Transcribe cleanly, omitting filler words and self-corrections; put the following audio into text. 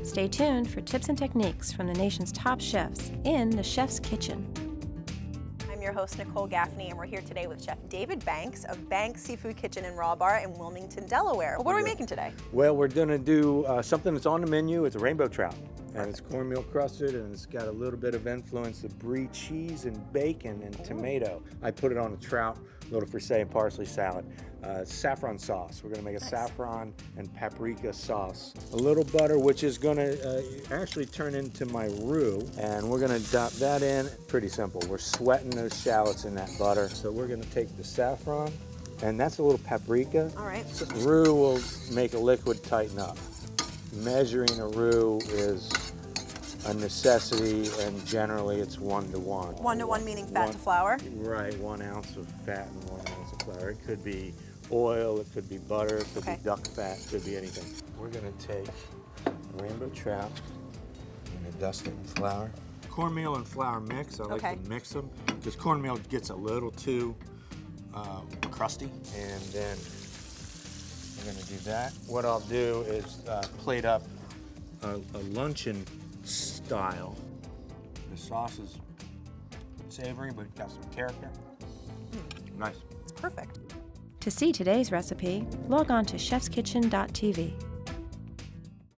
Stay tuned for tips and techniques from the nation's top chefs in the Chef's Kitchen. I'm your host, Nicole Gaffney, and we're here today with Chef David Banks of Banks Seafood Kitchen and Raw Bar in Wilmington, Delaware. What are we making today? Well, we're going to do something that's on the menu. It's a rainbow trout, and it's cornmeal crusted, and it's got a little bit of influence of Brie cheese and bacon and tomato. I put it on a trout, a little frisee and parsley salad. Saffron sauce. We're going to make a saffron and paprika sauce. A little butter, which is going to actually turn into my roux, and we're going to dip that in. Pretty simple. We're sweating those shallots in that butter. So we're going to take the saffron, and that's a little paprika. All right. So roux will make a liquid tighten up. Measuring a roux is a necessity, and generally it's 1 to 1. 1 to 1 meaning fat to flour? Right, 1 ounce of fat and 1 ounce of flour. It could be oil, it could be butter, it could be duck fat, it could be anything. We're gonna take rainbow trout, I'm gonna dust it in flour. Cornmeal and flour mix, I like to mix them, because cornmeal gets a little too crusty, and then we're gonna do that. What I'll do is plate up a luncheon style. The sauce is savory, but it's got some character. Nice. It's perfect. To see today's recipe, log on to chefskitchen.tv.